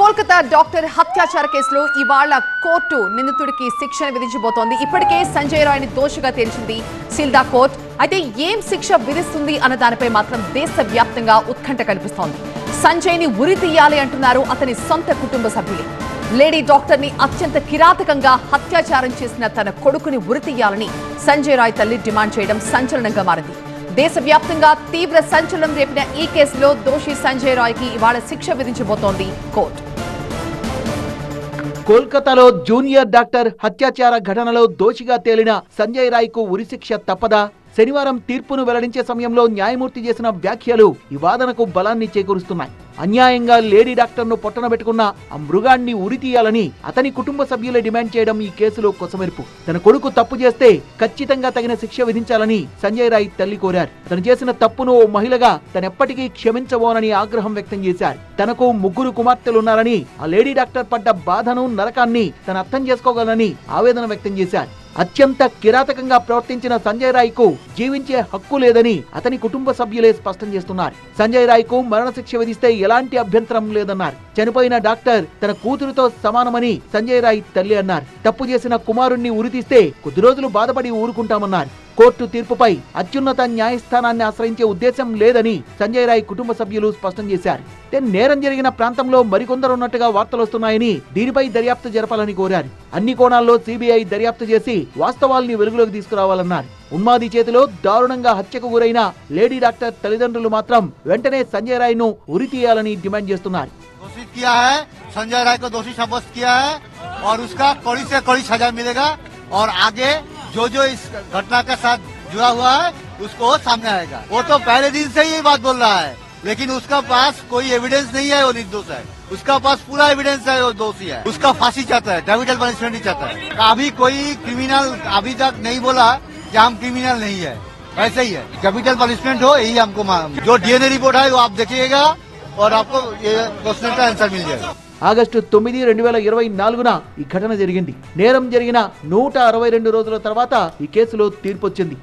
Kolkata doctor హత్యాచార కేసులో ఇవాళ court నిందితుడికి శిక్షను విధించబోతోంది. ఇప్పటికే సంజయ్ రాయ్ని దోషిగా తేల్చింది సిల్దా కోర్టు. అయితే ఏం శిక్ష విధిస్తుంది అన్న దానిపై మాత్రం దేశవ్యాప్తంగా ఉత్కంఠ కనిపిస్తోంది. సంజయ్ ని ఉరి తీయాలి అంటున్నారు అతని సొంత కుటుంబ సభ్యులే. లేడీ డాక్టర్ ని అత్యంత కిరాతకంగా హత్యాచారం చేసిన తన కొడుకుని ఉరి తీయాలని సంజయ్ రాయ్ తల్లి డిమాండ్ చేయడం సంచలనంగా మారింది. దేశవ్యాప్తంగా తీవ్ర సంచలనం రేపిన ఈ కేసులో దోషి సంజయ్ రాయ్ కి ఇవాళ శిక్ష విధించబోతోంది కోర్టు. కోల్కతాలో జూనియర్ డాక్టర్ హత్యాచార ఘటనలో దోషిగా తేలిన సంజయ్ రాయ్ కు ఉరిశిక్ష తప్పదా? శనివారం తీర్పును వెల్లడించే సమయంలో న్యాయమూర్తి చేసిన వ్యాఖ్యలు ఈ వాదనకు బలాన్ని చేకూరుస్తున్నాయి. అన్యాయంగా లేడీ డాక్టర్ను పొట్టనబెట్టుకున్న ఆ మృగాన్ని ఉరి తీయాలని అతని కుటుంబ సభ్యులే డిమాండ్ చేయడం ఈ కేసులో కొసమెరుపు. తన కొడుకు తప్పు చేస్తే ఖచ్చితంగా తగిన శిక్ష విధించాలని సంజయ్ రాయ్ తల్లి కోరారు. తను చేసిన తప్పును ఓ మహిళగా తనెప్పటికీ క్షమించబోనని ఆగ్రహం వ్యక్తం చేశారు. తనకు 3 కుమార్తెలున్నారని, ఆ లేడీ డాక్టర్ పడ్డ బాధను, నరకాన్ని తను అర్థం చేసుకోగలనని ఆవేదన వ్యక్తం చేశారు. అత్యంత కిరాతకంగా ప్రవర్తించిన సంజయ్ రాయ్ కు జీవించే హక్కు లేదని అతని కుటుంబ సభ్యులే స్పష్టం చేస్తున్నారు. సంజయ్ రాయ్ కు మరణశిక్ష విధిస్తే ఎలాంటి అభ్యంతరం లేదన్నారు. చనిపోయిన డాక్టర్ తన కూతురుతో సమానమని సంజయ్ రాయ్ తల్లి అన్నారు. తప్పు చేసిన కుమారుణ్ణి ఉరితీస్తే కొద్ది రోజులు బాధపడి ఊరుకుంటామన్నారు. కోర్టు తీర్పుపై అత్యున్నత న్యాయస్థానాన్ని ఆశ్రయించే ఉద్దేశం లేదని సంజయ్ రాయ్ కుటుంబ సభ్యులు స్పష్టం చేశారు. నేరం జరిగిన ప్రాంతంలో మరికొందరున్నట్టుగా వార్తలొస్తున్నాయని, దీనిపై దర్యాప్తు జరపాలని కోరారు. అన్ని కోణాల్లో సిబిఐ దర్యాప్తు చేసి వాస్తవాల్ని వెలుగులోకి తీసుకురావాలన్నారు. ఉన్మాది చేతిలో దారుణంగా హత్యకు గురైన లేడీ డాక్టర్ తల్లిదండ్రులు మాత్రం వెంటనే సంజయ్ రాయ్ ను ఉరి తీయాలని డిమాండ్ చేస్తున్నారు. संजय राय को दोषी साब्यस्त किया है और उसका कड़ी से कड़ी सजा मिलेगा और आगे जो इस घटना के साथ जुड़ा हुआ है उसको सामने आएगा। वो तो पहले दिन से ही ये बात बोल रहा है, लेकिन उसका पास कोई एविडेंस नहीं है वो निर्दोष है। उसका पास पूरा एविडेंस है वो दोषी है। उसका फांसी चाहता है, कैपिटल पनिशमेंट ही चाहता है। अभी कोई क्रिमिनल अभी तक नहीं बोला कि हम क्रिमिनल नहीं है, ऐसे ही है। कैपिटल पनिशमेंट हो यही हमको जो डीएनए रिपोर्ट है वो आप देखिएगा और आपको ये क्वेश्चन का आंसर मिल जाएगा। ఆగస్టు 9, 2024న ఈ ఘటన జరిగింది. నేరం జరిగిన 162 రోజుల తర్వాత ఈ కేసులో తీర్పొచ్చింది.